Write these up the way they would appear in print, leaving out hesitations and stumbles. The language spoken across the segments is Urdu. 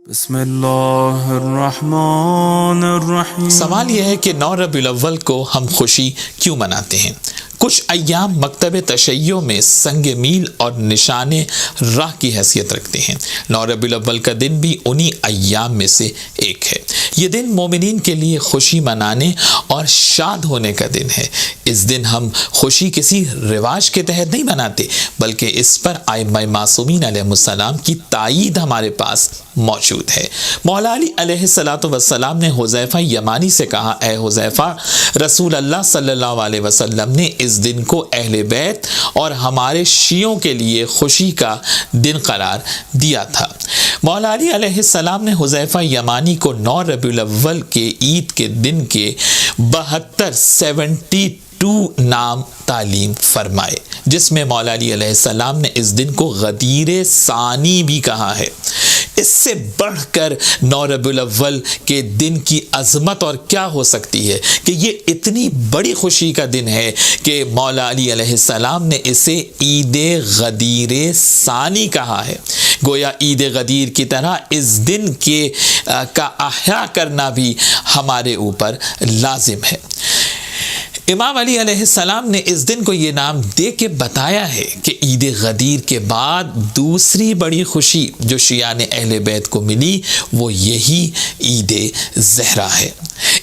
بسم اللہ الرحمن الرحیم۔ سوال یہ ہے کہ 9 ربیع الاول کو ہم خوشی کیوں مناتے ہیں؟ کچھ ایام مکتب تشیع میں سنگ میل اور نشان راہ کی حیثیت رکھتے ہیں۔ 9 ربیع الاول کا دن بھی انہی ایام میں سے ایک ہے۔ یہ دن مومنین کے لیے خوشی منانے اور شاد ہونے کا دن ہے۔ اس دن ہم خوشی کسی رواج کے تحت نہیں مناتے، بلکہ اس پر ائمہ معصومین علیہ السلام کی تائید ہمارے پاس موجود ہے۔ مولا علی علیہ السلام نے حذیفہ یمانی سے کہا، اے حذیفہ، رسول اللہ صلی اللہ علیہ وسلم نے اس دن کو اہل بیت اور ہمارے شیعوں کے لیے خوشی کا دن قرار دیا تھا۔ مولا علی علیہ السلام نے حذیفہ یمانی کو 9 ربیع الاول کے عید کے دن کے 72 نام تعلیم فرمائے، جس میں مولا علی علیہ السلام نے اس دن کو غدیر ثانی بھی کہا ہے۔ اس سے بڑھ کر 9 ربیع الاول کے دن کی عظمت اور کیا ہو سکتی ہے کہ یہ اتنی بڑی خوشی کا دن ہے کہ مولا علی علیہ السلام نے اسے عید غدیر ثانی کہا ہے۔ گویا عید غدیر کی طرح اس دن کا احیاء کرنا بھی ہمارے اوپر لازم ہے۔ امام علی علیہ السلام نے اس دن کو یہ نام دے کے بتایا ہے کہ عید غدیر کے بعد دوسری بڑی خوشی جو شیعان اہل بیت کو ملی وہ یہی عید زہرا ہے۔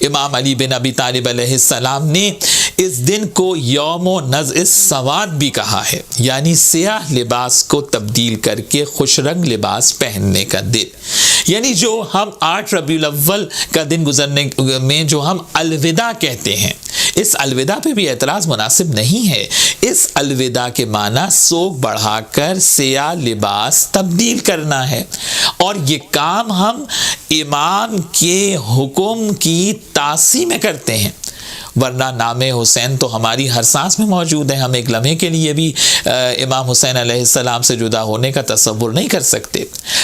امام علی بن ابی طالب علیہ السلام نے اس دن کو یوم نزع السواد بھی کہا ہے، یعنی سیاہ لباس کو تبدیل کر کے خوش رنگ لباس پہننے کا دن۔ یعنی جو ہم 8 ربیع الاول کا دن گزرنے میں جو ہم الوداع کہتے ہیں، اس الوداع پہ بھی اعتراض مناسب نہیں ہے۔ اس الوداع کے معنی سوگ بڑھا کر سیاہ لباس تبدیل کرنا ہے، اور یہ کام ہم امام کے حکم کی تعصیب میں کرتے ہیں، ورنہ نام حسین تو ہماری ہر سانس میں موجود ہے۔ ہم ایک لمحے کے لیے بھی امام حسین علیہ السلام سے جدا ہونے کا تصور نہیں کر سکتے۔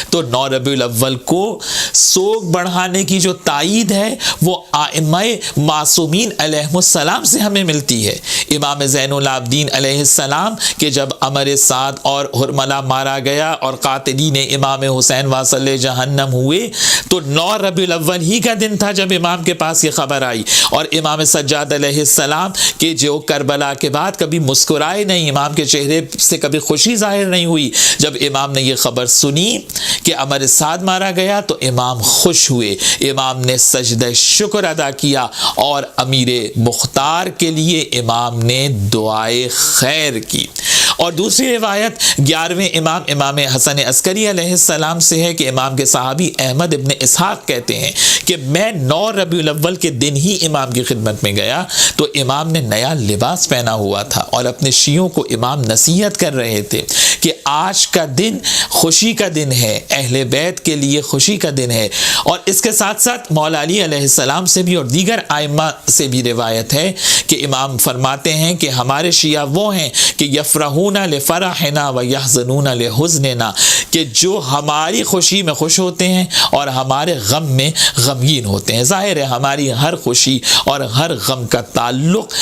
تو 9 ربیع الاول کو سوگ بڑھانے کی جو تائید ہے وہ ائمہ معصومین علیہ السلام سے ہمیں ملتی ہے۔ امام زین العابدین علیہ السلام کہ جب امر سعد اور حرملہ مارا گیا اور قاتلین امام حسین واصل جہنم ہوئے، تو 9 ربیع الاول ہی کا دن تھا جب امام کے پاس یہ خبر آئی، اور امام سجاد علیہ السلام کہ جو کربلا کے بعد کبھی مسکرائے نہیں، امام کے چہرے سے کبھی خوشی ظاہر نہیں ہوئی، جب امام نے یہ خبر سنی کہ امر سعد مارا گیا تو امام خوش ہوئے۔ امام نے سجدہ شکر ادا کیا اور امیر مختار کے لیے امام نے دعائے خیر کی۔ اور دوسری روایت 11ویں امام حسن عسکری علیہ السلام سے ہے کہ امام کے صحابی احمد ابن اسحاق کہتے ہیں کہ میں 9 ربیع الاول کے دن ہی امام کی خدمت میں گیا تو امام نے نیا لباس پہنا ہوا تھا، اور اپنے شیعوں کو امام نصیحت کر رہے تھے کہ آج کا دن خوشی کا دن ہے، اہل بیت کے لیے خوشی کا دن ہے۔ اور اس کے ساتھ ساتھ مولا علی علیہ السلام سے بھی اور دیگر ائمہ سے بھی روایت ہے کہ امام فرماتے ہیں کہ ہمارے شیعہ وہ ہیں کہ یفرحون لفرحنا ویحزنون لحزننا، کہ جو ہماری خوشی میں خوش ہوتے ہیں اور ہمارے غم میں غمگین ہوتے ہیں۔ ظاہر ہے ہماری ہر خوشی اور ہر غم کا تعلق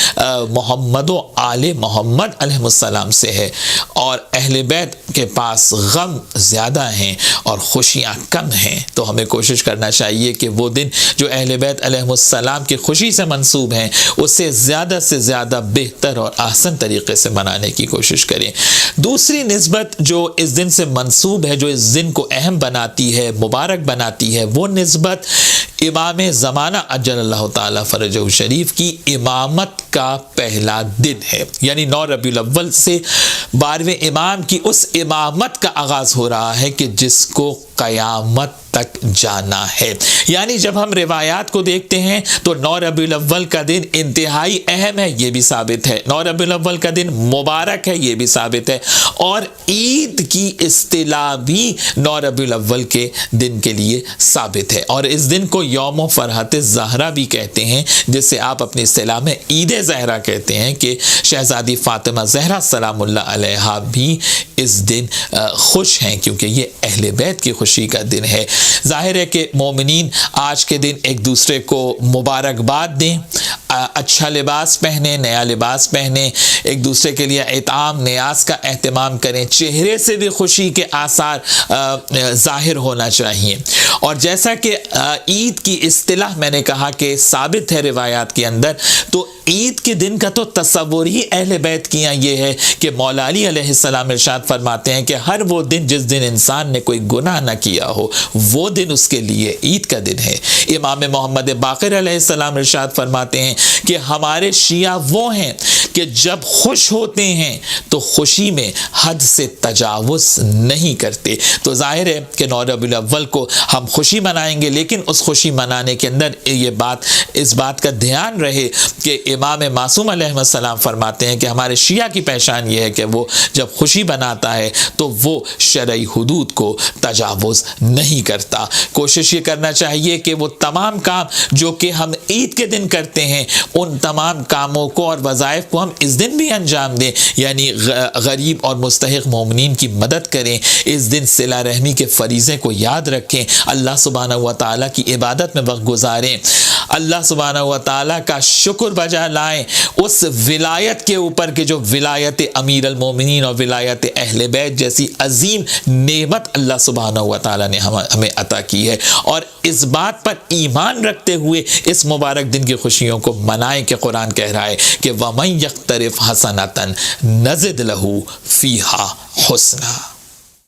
محمد و آل محمد علیہ السلام سے ہے، اور اہل بیت کے پاس غم زیادہ ہیں اور خوشیاں کم ہیں۔ تو ہمیں کوشش کرنا چاہیے کہ وہ دن جو اہل بیت علیہ السلام کی خوشی سے منسوب ہیں اسے زیادہ سے زیادہ بہتر اور احسن طریقے سے منانے کی کوشش کریں۔ دوسری نسبت جو اس دن سے منسوب ہے، جو اس دن کو اہم بناتی ہے، مبارک بناتی ہے، وہ نسبت امام زمانہ اجل اللہ تعالی فرجہ شریف کی امامت کا پہلا دن ہے۔ یعنی 9 ربیع الاول سے 12ویں امام کی اس امامت کا آغاز ہو رہا ہے کہ جس کو قیامت تک جانا ہے۔ یعنی جب ہم روایات کو دیکھتے ہیں تو 9 ربیع الاول کا دن انتہائی اہم ہے، یہ بھی ثابت ہے۔ 9 ربیع الاول کا دن مبارک ہے، یہ بھی ثابت ہے، اور عید کی اصطلاح بھی 9 ربیع الاول کے دن کے لیے ثابت ہے، اور اس دن کو یوم فرحت زہرا بھی کہتے ہیں، جس سے آپ اپنی اصطلاح میں عید زہرا کہتے ہیں کہ شہزادی فاطمہ زہرا سلام اللہ علیہا بھی اس دن خوش ہیں، کیونکہ یہ اہل بیت کی خوشی کا دن ہے۔ ظاہر ہے کہ مومنین آج کے دن ایک دوسرے کو مبارکباد دیں، اچھا لباس پہنیں، نیا لباس پہنیں، ایک دوسرے کے لیے اطعام نیاز کا اہتمام کریں، چہرے سے بھی خوشی کے آثار ظاہر ہونا چاہیے۔ اور جیسا کہ عید کی اصطلاح میں نے کہا کہ ثابت ہے روایات کے اندر، تو عید کے دن کا تو تصور ہی اہل بیت کی یہ ہے کہ مولا علی علیہ السلام ارشاد فرماتے ہیں کہ ہر وہ دن جس دن انسان نے کوئی گناہ نہ کیا ہو وہ دن اس کے لیے عید کا دن ہے۔ امام محمد باقر علیہ السلام ارشاد فرماتے ہیں کہ ہمارے شیعہ وہ ہیں کہ جب خوش ہوتے ہیں تو خوشی میں حد سے تجاوز نہیں کرتے۔ تو ظاہر ہے کہ 9 ربیع الاول کو ہم خوشی منائیں گے، لیکن اس خوشی منانے کے اندر اس بات کا دھیان رہے کہ امام معصوم علیہ السلام فرماتے ہیں کہ ہمارے شیعہ کی پہچان یہ ہے کہ وہ جب خوشی مناتا ہے تو وہ شرعی حدود کو تجاوز نہیں کرتا۔ کوشش یہ کرنا چاہیے کہ وہ تمام کام جو کہ ہم عید کے دن کرتے ہیں ان تمام کاموں کو اور وظائف کو ہم اس دن بھی انجام دیں، یعنی غریب اور مستحق مومنین کی مدد کریں، اس دن صلہ رحمی کے فریضے کو یاد رکھیں، اللہ سبحانہ و تعالیٰ کی عبادت میں وقت گزاریں، اللہ سبحانہ و تعالیٰ کا شکر بجا لائیں اس ولایت کے اوپر کہ جو ولایت امیر المومنین اور ولایت اہل بیت جیسی عظیم نعمت اللہ سبحانہ و تعالیٰ نے ہمیں عطا کی ہے، اور اس بات پر ایمان رکھتے ہوئے اس مبارک دن کی خوشیوں کو منائیں کہ قرآن کہہ رہا ہے کہ وَمَن يَقْتَرِفْ حَسَنَةً نَزِدْ لَهُ فِيهَا حُسْنًا۔